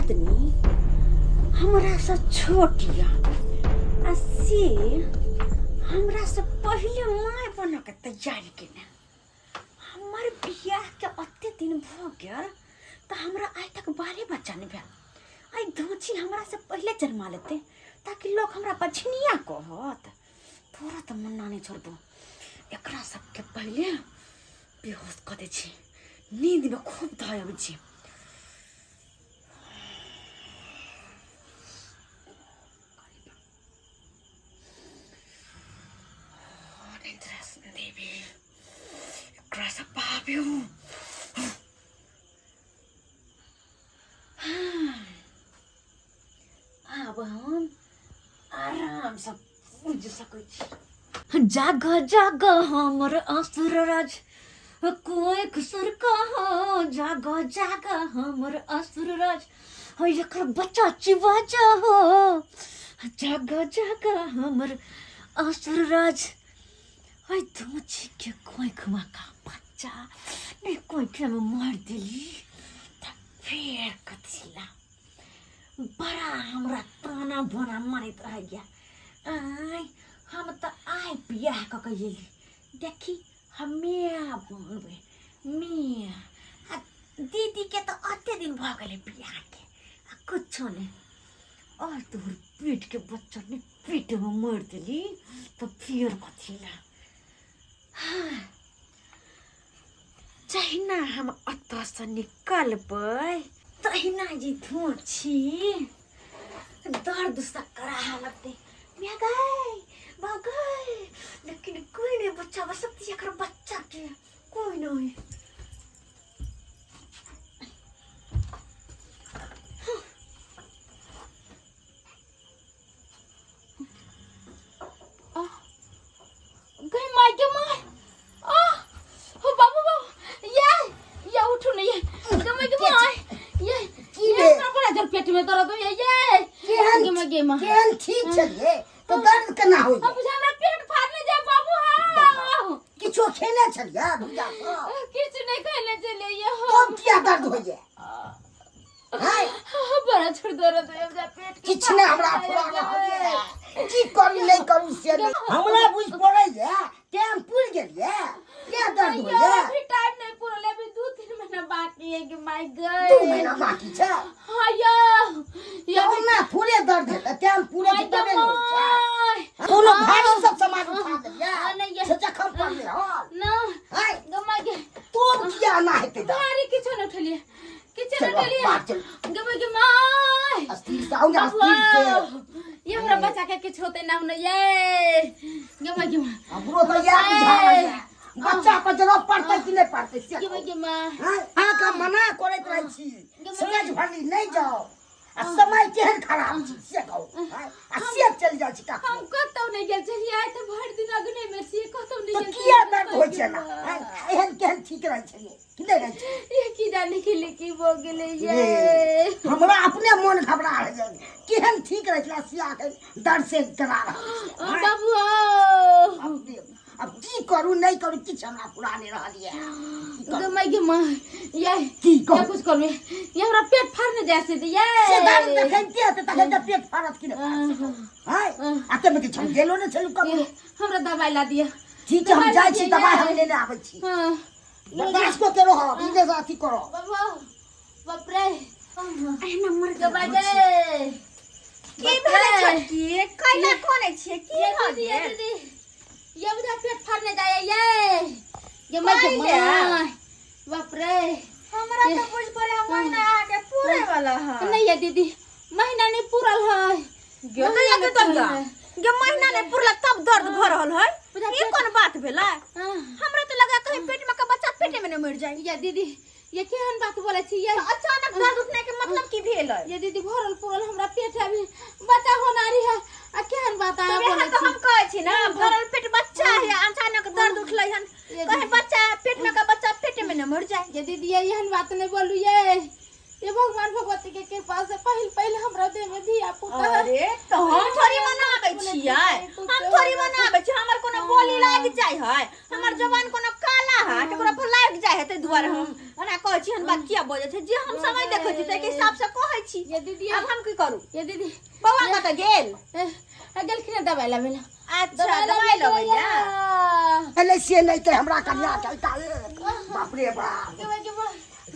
आदमी हमरा से छोटिया से हमरा से पहले माय बन के तैयारी केने। हमारे बियाह के अत्ते दिन भ गया तो हमरा आज तक बाले बच्चा नहीं भेल। आई धोची हमरा से पहले जन्मा लेते ताकि लोग हमरा बछनिया कहत। थोड़ा तो मन्ना नहीं छोड़बो। एकरा सबके पहले बेहोश कर दे छी। नींद में खूब धाय आबै छी। देवी एकरा सब पाबियो। अब हम आराम से बुझ सकै छी। जाग जाग हमर असुर राज कोई खुसुर कहो। जाग जाग हमर असुर राज हो एकर बच्चा चिवाजा हो। जाग जाग हमर असुर राज है धोची के कोई खुमा का बच्चा नहीं कोई के में मार दिली त फेर कथिला बड़ा हमरा ताना बना मारित रह गया। आई हम तो आई बियाह क गेली देखी हमिया बनबे मिया दीदी के तो अत्ते दिन भ गेले बियाह के कुछ नहीं। और तोहर पेट के बच्चा ने पेट में मार दिली तो फिर कथिला। हाँ चाहिना हम अत से निकलबै तहिना जी धोची दर्द सकरा हमते मैं गई भागई लेकिन कोई नहीं बच्चा बसती एकर बच्चा के कोई नहीं। पेट में दर्द हो ये केहन ठीक छलिए तो दर्द केना होई। अब हमरा पेट फाड़ने जा बाबू। हां किछो खेने छलिए भैया किछ नहीं खेने चले ये तब किया दर्द होइए। हाय बड़ा छोड़ दर्द हो जा पेट किछ ने हमरा फुलाना होइए की करी नहीं करू से हमरा बुझ पड़ै है टाइम पुर गेलिए के दर्द होइए। अभी टाइम नहीं पुरले अभी 2-3 महीना बाकी है कि माय गॉड 2 महीना बाकी छै। हां या ना पूरे दर्द है टाइम पूरे तबे न छै। कोनो भारी सब सामान उठा देलिए से जखम पड़ले हो ना हाय गमा के तो किया ना हेते भारी किछ न उठलिए किछ न उठलिए गमा के माय अस्थिर से आउंगा अस्थिर से ये हमरा बच्चा के किछ होते ना ये गमा के हमरो तो याद बुझा बच्चा पर जरूर पड़ते कि नहीं पड़ते से गमा के मां हां का मना करैत रहै छी समझ भली नहीं जाओ आ समय केहन खराब छी से कहू आ से चल जाय छी का हम कतौ नहीं गेल छलिए आइ त भर दिन अगने में छी कतौ नहीं गेल। तो किया दर्द होय छै ना एहन केहन ठीक रहै छै कि नहीं रहै छै ये की जाने के लिए की हो गेले ये हमरा अपने मन घबरा रह जाय केहन ठीक रहै छै सिया के दर्द से डरा रहा बाबू। अब की करू नहीं करू किछ हमरा पुराने रहलिए गमाई के मां ये की क्या कुछ करबे ये हमरा पेट फाड़ने जैसे दे ये से दर्द देखते त तखन पेट फाड़त कि नहीं हाय आते में किछ गेलो न छलु कब हमरा दवाई ला दिया ठीक है हम जाय छी दवाई हम लेने आबै छी। हां बर्दाश्त को करो हम इने साथी करो बाबा बाप रे ए नंबर दवाई दे की भेले छोटकी कैला कोने छिए की हो दीदी ये बुझा पेट फाड़ने जाए ये मैं के मां बाप रे हमरा तो बुझ पड़े महीना आके पूरे वाला है नहीं है दीदी महीना नहीं पूरल है गे तो ये तब गे महीना नहीं पूरल तब दर्द भ रहल है ये कोन बात भेलै। हमरा तो लगा कहीं पेट में का बच्चा पेटे में न मर जाए। ये दीदी ये केहन बात बोले छी ये अचानक दर्द उठने के मतलब की भेल है ये दीदी भरल पूरल हमरा पेट अभी बच्चा होनारी है आ केहन बात आया बोले छी। हम कहै छी ना भरल पेट बच्चा है अचानक दर्द उठलै हन कहीं बच्चा पेट में का बच्चा पेटे में न मर जाए। ये दीदी ये एहन बात नहीं बोलू ये भगवान भगवती के कृपा से पहले हमरा देह में धिया पुता। अरे तो हम थोड़ी मनाबै छियै हम थोड़ी मनाबै छी हमर कोनो बोली लाग जाय है हमर जवान कोनो काला है केकरो पर लाग जाय है त दुआरे हम हमरा कहै छी हम बात किया बोलै छै जे हम समय देखै छी तै के हिसाब से कहै छी ये दीदी अब हम की करू ये दीदी बौआ कत गेल गेलखिन दवाई लाबे ला अच्छा दवाई लबैया एले से नहीं तो हमरा कन्या के काले बाप रे बाप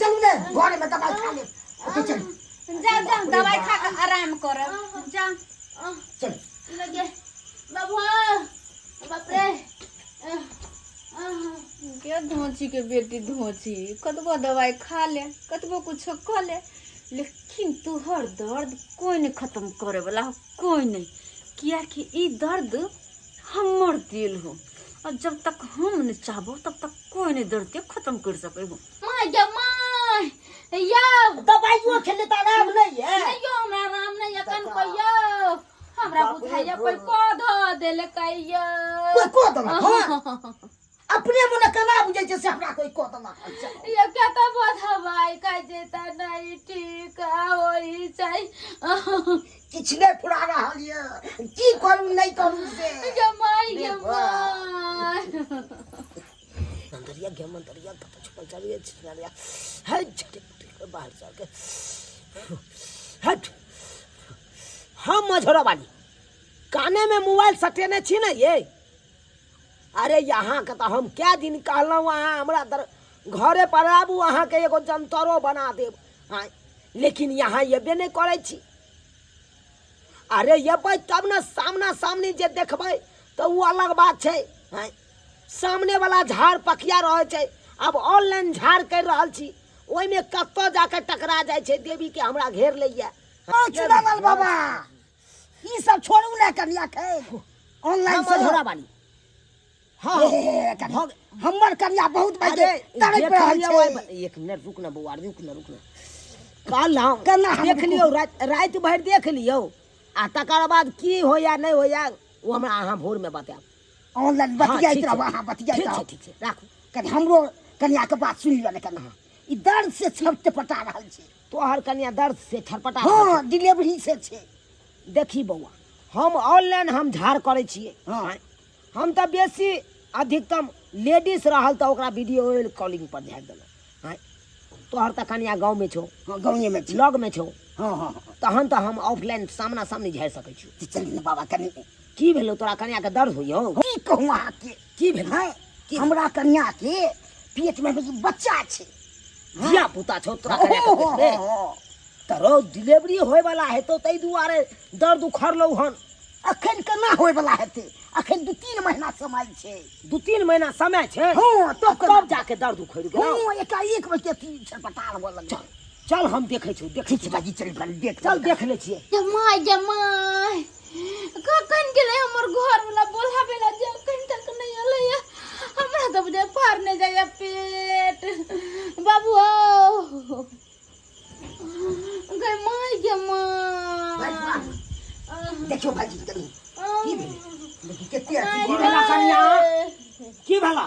चलू ने घर में दवाई खा ले चल जा जा दवाई खा के आराम कर जा चल लगे बाबू बाप रे के धोची के बेटी धोची कतबो दवाई खा ले कतबो कुछ खा ले लेकिन तुहर दर्द कोई नहीं खत्म करे वाला कोई नहीं किया कि ई दर्द हमर दिल हो और जब तक हम न चाहबो तब तक कोई नहीं दर्द के खत्म कर सके हो माय गे माय या दवाइयो खेले त आराम नहीं है नहीं यो हमरा आराम नहीं यकन कहियो हमरा बुझाइया कोई पौधा देले कहियो कोई को दला अपने मन कना बुझै छै से हमरा कोई को दला ये क्या तो दवाई का जेता नहीं ठीक होई चाहि किछ नहीं फुरा रहल ये की करू नहीं करू से गे माय गे माय मंदरिया पता छुपल चलिए छिनारिया हट छोटे पुटे बाहर चल के हट हम मझोरा वाली काने में मोबाइल सटेने छी ना ये अरे यहाँ के तो हम क्या दिन कहलौं वहाँ हमरा घरे पर आबू वहाँ के एगो जंतरो बना देब हाँ लेकिन यहाँ येबे नहीं करे छी अरे येबै तब ना सामना सामनी जे देखबै तो वो अलग बात छै हाँ सामने वाला झाड़ पकिया रहे छै अब ऑनलाइन झाड़ कर रहल छी ओइ में कत्तो जाके टकरा जाय छै देवी के हमरा घेर लैया चुनालाल बाबा ई सब छोड़ू ना कन्या के ऑनलाइन से झोरा वाली हां हमर कन्या बहुत बजे तड़प रहल छै एक मिनट रुक ना बउआ रुक ना काल हम देख लियो रात भर देख लियो आ तकर बाद की होया नहीं होया वो हमरा अहाँ भोर में बताएब ऑनलाइन बतियाइत रहब अहाँ बतियाइत ठीक छै राखू कनी हमरो कन्या के बात सुन लियो ने कन्या ई दर्द से छटपटा रहल छै तोहर कन्या दर्द से छटपटा हां डिलीवरी से छै देखी बउआ हम ऑनलाइन हम झाड़ करे छिए हां हम तो बेसी अधिकतम लेडीज रहल तो ओकरा वीडियो कॉलिंग पर ध्यान देलो हां तोहर त कन्या गांव में छौ हां गांव में छी लग में छौ हां हां तहन तो हम ऑफलाइन सामना सामनी झाड़ सकै छी चल ने बाबा कनी की भेलो तोरा कन्या के दर्द होइयो की कहूं अहाँ के की भेल है कि हमरा कन्या के पेट में बच्चा छै जिया पुता छौ तोरा कन्या के पेट में तरो डिलीवरी होय वाला है तो तै दुआरे दर्द उखड़लौ हन अखन केना होय वाला हेते अखन 2-3 महीना समय छै 2-3 महीना समय छै हां तो कब जाके दर्द उखड़ गेल हां एकाएक में के छटपटा बोल चल हम देखे छी देखै छी बाजी चल देख चल देख ले छियै जमाई कखन गेले हमर घर वाला बोलाबे ला जे कहीं तक नहीं अलैया हमरा तो बुझे पार नहीं जाया पेट बाबू गे माय देखियो भाजी कनी की भेल देखि केते की भेला कन्या की भेला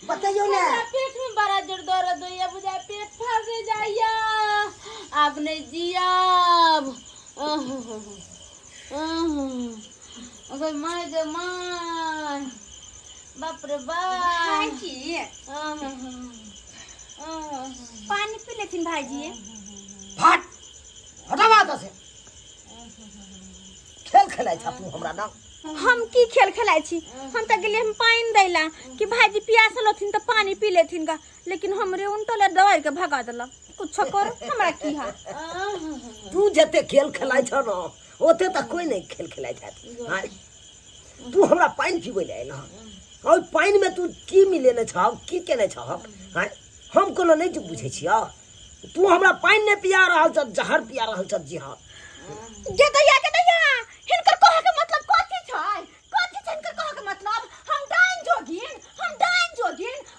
बताइयो ने पेट में बड़ा जोर दर्द होइया बुझा पेट फट जाइया आप नहीं जियाब अगर माय गे माय बाप रे बाप पानी पी लेथिन भाईजी फट हटावा दे से खेल खेलाइ छ तू हमरा ना हम की खेल खेलाइ छी हम त गेले हम पानी दैला कि भाईजी प्यासल होथिन त पानी पी लेथिन का लेकिन हमरे उनटले दवाई के भगा देला कुछ कर हमरा की हा तू जते खेल खेलाइ छ न ओते त कोई नहीं खेल खेलाइ छ हां तू हमरा पानी पीबै ले आइला और पानी में तू की मिलेने छ की केने छ हां हम कोनो नहीं बुझै छिया तू हमरा पानी नहीं पिया रहल छ जहर पिया रहल छ जी हां के दैया हिनकर कहे के मतलब कथि छै हिनकर कहे के मतलब हम डाइन जोगिन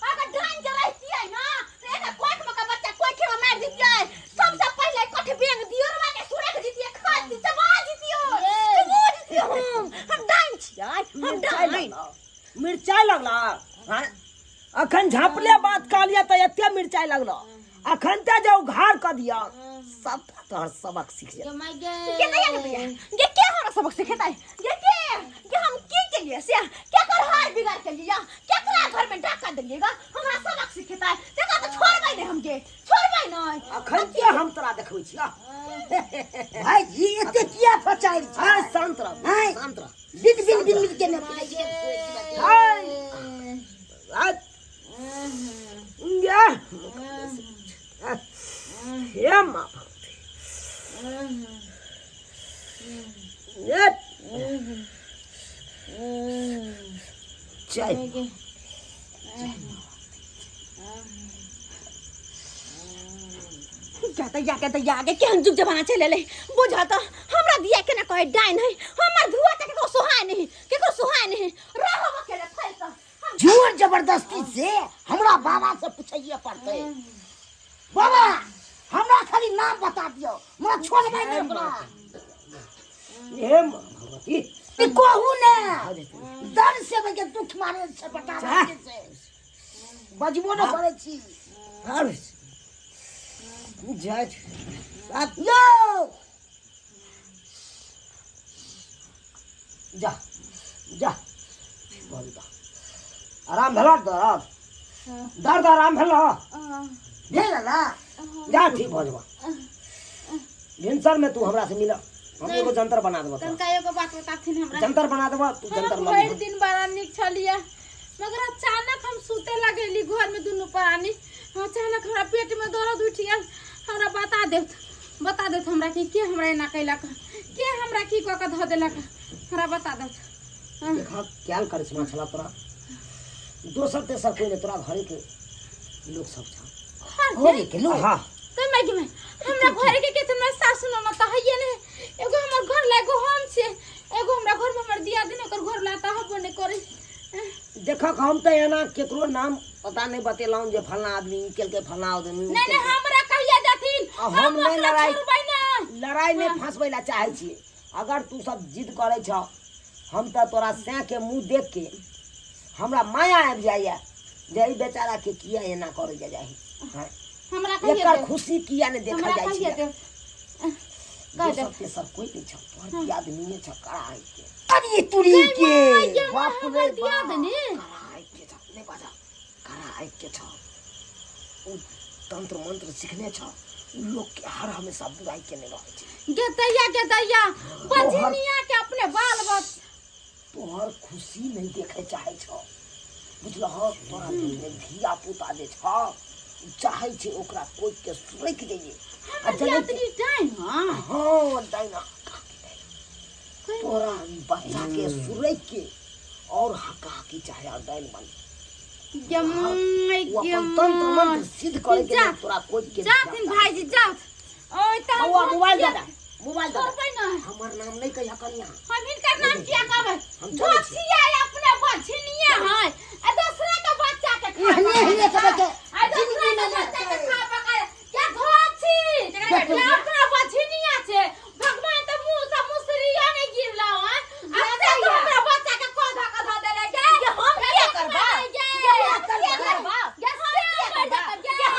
अगर डाइन के रहतियै ना तो एना कोख में का बच्चा कोख में मार दितियै सबसे पहले कठ बेंग दियरवा के सुरक दितियै खा दी चबा दितियै हम डाइन छियै हम डाइन मिर्चाई लगला हां अखन झापले बात कहलिया त एते मिर्चाई लगला अखन त जाऊ घार क दिया सब तोहर सबक सीख जा के नहीं आने भैया ये क्या हमरा सबक सिखाता है ये हम की के लिए से क्या कर हार बिगाड़ के लिया क्या करा घर में डाका दलिएगा हमरा सबक सिखाता है देखा तो छोड़ गए हम के छोड़ डाइन है अखन के हम तोरा देखबै छी भाई जी एते किया फचाई छै हां शांत रह हाय। शांत रह बिल बिल बिल बिल के ने हाय हाय या ये मां ये चाय कहते आगे केहन जुग जमाना चले ले बुझा तो हमरा दिया के ना कहे डाइन है हमर धुआ तक को सुहाय नहीं रहो अकेले फैसा जोर जबरदस्ती से हमरा बाबा से पूछिए पड़ते बाबा हमरा खाली नाम बता दियो हमरा छोड़बै नहीं ओकरा ये मां भगवती ई कहू ने दर्द से बके दुख मारे से बता से बजबो न करे छी अरे जज यो जा जा बोल जा आराम भेला दर्द आराम भेला भेल ना जा ठीक हो जाबा भिनसर में तू हमरा से मिल हम एगो जंतर बना देबो तनका एगो बात बताथिन हमरा जंतर बना देबो तू जंतर हम लग भरि दिन बड़ा निक छलिया मगर अचानक हम सूते लगेली घर में दुनू प्राणी अचानक हमरा पेट में दर्द उठ गेल हमरा बता देत हमरा कि के हमरा एना कैलक के हमरा की क के ध देलक हमरा बता देत देखा क्या करिश्मा छला तोरा दोसर तेसर कोई नहीं तोरा घरे के लोग सब छा हो रे के लो हां तो मैं हमरा घर के कितना सासु न त हइए ने एगो हमर घर लागो हम छे एगो हमरा घर में हमर दिया दिन ओकर घर लाता हबो ने करे देखा हम तो एना केकरो नाम पता नहीं बतेलौं जे फलना आदमी निकल के फलना आदमी नहीं हमरा कहिया जाथिन हम नहीं लड़ाई छोड़बै ना लड़ाई में फंसबै ला चाहे छी अगर तू सब जिद करे छ हम तो तोरा से के मुंह देख के हमरा माया आबि जाइए जे ई बेचारा के किया एना करे जाही हैं हमरा कहिया एकर खुशी किया ने देखा हमरा जाय कहिया छै कह दे सबके सब कोई नहीं छ तोहर आदमी छ कराई के अरे तुरी के बाप रे दिया दने कराई के छ नहीं बाजा कराई के छ उ तंत्र मंत्र सीखने छ उ लोग के हर हमेशा बुराई के नहीं रहे छै गेतैया बजनिया के अपने बाल बस तोहर खुशी नहीं देखे चाहे छ बुझलह तोरा दिल में धिया पुता जे छ चाहे छै ओकरा कोई के सुरख देइए आ जल्दी टाइम हां डाइना तोरा बच्चा के सुरख के और हका की चाहे और डाइन बन जम्मै वो अपन तंत्र मंत्र सिद्ध करे के लिए तोरा कोई के जाथिन भाईजी जाओ ओय त बउआ मोबाइल दे मोबाइल दे करबै ना हमर नाम नहीं कहिया कनिया हम इनका नाम क्या कहबै हम चलै छी दोसिया अपने बछनिया है आ दूसरा के बच्चा के हने हने सब के आ दूसरा के बच्चा के खा पका क्या धोछि जकरा अपना बछनिया छे भगवान त मुंह से मुसरिया नहीं गिरला है आ हमरा बच्चा के कोधा का ध देले के हम क्या करबा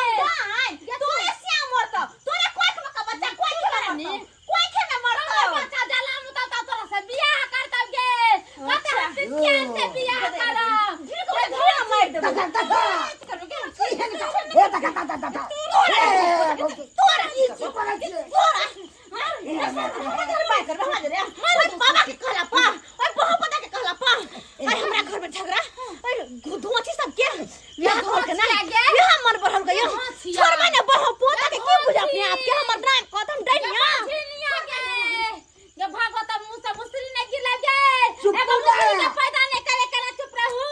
तोरे श्याम मरत तोरे कोई में का बच्चा कोई के मरनी कोई के में मरत बच्चा जला मुता त तोरा से बियाह करतब गे कते हंसी सियान से बियाह करब धीरे मार दे ए तका तोरा ई तोरा बाबा के कहला पा ओए बहु पता के कहला पा अरे हमरा घर में झगड़ा अरे धोती सब के यहाँ घर के ना यहाँ मन पर हम गयो छोड़ मैंने बहु पोता के की बुझा अपने आप के हमर नाम कदम डैनिया ये भागवत मुंह से मुसरी नहीं गिरला गे एगो मुसरी के पैदा नहीं करे के चुप रहू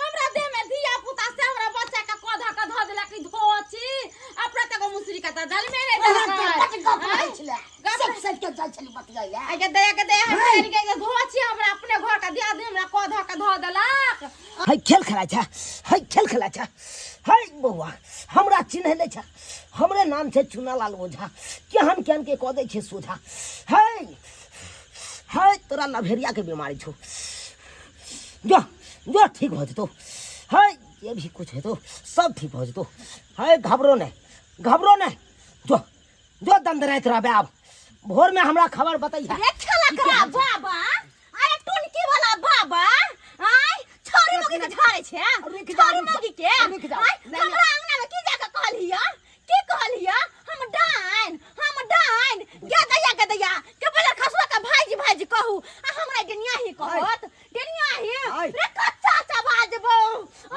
हमरा देह में धिया पुता से हमरा बच्चा का कोधा का ध देला कि धोछि अपना तक मुसरी का दल में नहीं सब के जाय छली बतियाई ले आगे दया हम के धोछि हमरा अपने घर का दिया दे हमरा कोधा का ध देलक हाय खेल खेला छ हाय बउआ हमरा चिन्ह ले छ हमरे नाम छै चुनालाल ओझा केहन केहन के कह दै छै सोझा हाय हाय तोरा लभेरिया के बीमारी छौ जो जो ठीक हो जतो हाय ये भी कुछ है तो सब ठीक हो जतो हाय घबरो नहीं जो जो दंदरैत रहबे अब भोर में हमरा खबर बताइए रे खेला करा बाबा अरे टुनकी वाला बाबा आय छोरी मगी के झाड़े छे छोरी मगी के आय हमरा अंगना में की जाके कहलिया की कह कहलिया हम डाइन के दैया के बोले खसवा का भाईजी कहू आ हमरा डेनिया ही कहत डेनिया ही रे कच्चा चबा देबो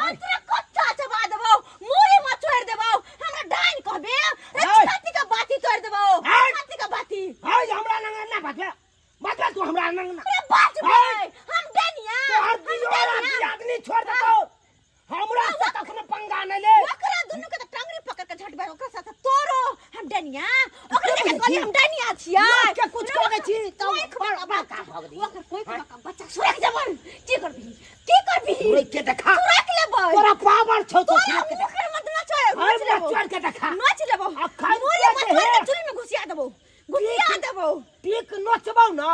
अंतरे कच्चा चबा देबो मुरी में छोड़ देबो हमरा डाइन कहबे रे छाती का बाती तोड़ देबो छाती का बाती हाय हमरा नंग ना बात तू हमरा नंग ना रे बात भाई हम डेनिया हर आदमी छोड़ देतो हमरा से कखनो पंगा न ले ओकरा दुनु के टंगरी पकड़ के झटबे ओकरा साथ तोरो हम डेनिया ओकरा के कहली हम डेनिया छिया के कुछ करे छी तो बड़ा का भगदी ओकर कोई का बच्चा सुरक जबन की करबी ओए के देखा सुरक लेबो तोरा पावर छौ तो सुरक के ओकर मत ना छोड़ छोड़ के देखा नाच लेबो अखन मोरे मत छोड़ चुरी में घुसिया देबो टिक नोचबौ ना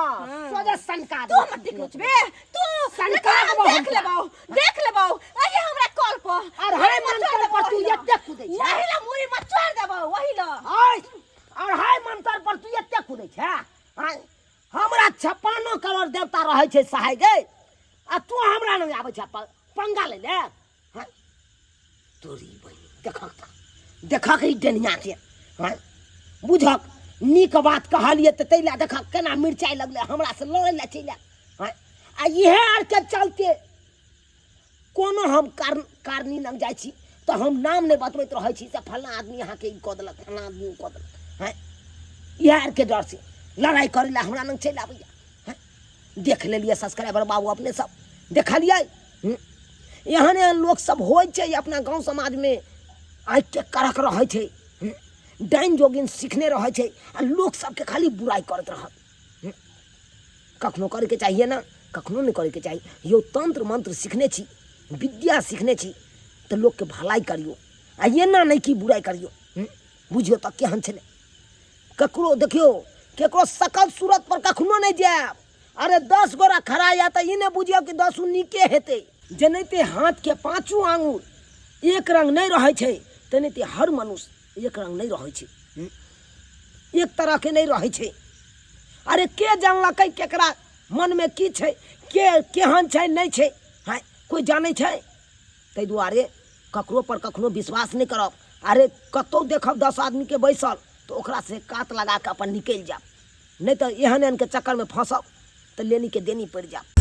सोजा सनका तू मत टिक नोचबे तू सनका देख लेबो अरे हमरा कॉल पर और हाय मंतर पर तू एते कूदै छ वही ला मुरी मत छोड़ देबो वही ला हाय और हाय मंतर पर तू एते कूदै छ हाय हमरा 56 करोड़ देवता रहै छै सहाय गे आ तू हमरा न आबै छ पंगा ले ले हाय तोरी बहिन देखा के डेनिया के हाय बुझक नीक बात कहलिए त तैला देखा केना मिर्चाई लगले हमरा से लड़े ला चैला हां आ इहे आर के चलते कोनो हम कारनी लग जाय छी त हम नाम नै बतबैत रहै छी से फलना आदमी यहां के ई क देलक फलना आदमी क देलक हां इहे आर के डर से लड़ाई करे ला हमरा लग चैल आबैया हां देख लेलिए सब्सक्राइबर बाबू अपने सब देखलिए यहां लोग सब होय छै अपना गांव समाज में आइ के करक रहै छै डाइन जोगिन सीखने रहे छे आ लोग सबके खाली बुराई करत रहत कखनो करे के चाहिए ना कखनो नहीं करे के चाहिए यो तंत्र मंत्र सीखने छी विद्या सीखने छी तो लोग के भलाई करियो आ ये ना नहीं कि बुराई करियो बुझियो त केहन छले ककरो देखियो केकरो सकल सूरत पर कखनो नहीं जाब अरे 10 गोरा खड़ा या त ई ने बुझियो कि 10 नीके हेते जनेते हाथ के पांचों आंगुर एक रंग नहीं रहे छे तनेते हर मनुष्य एक रंग नहीं रहे छे एक तरह के नहीं रहे छे अरे के जानलकै केकरा मन में की छे के केहन छे नहीं छे हां कोई जाने छे तै दुआरे ककरो पर कखनो विश्वास नहीं करब अरे कतो देखब 10 आदमी के बैसल तो ओकरा से कात लगा के अपन निकल जाब नहीं तो एहन एहन के चक्कर में फंसब तो लेनी के देनी पड़ जाब।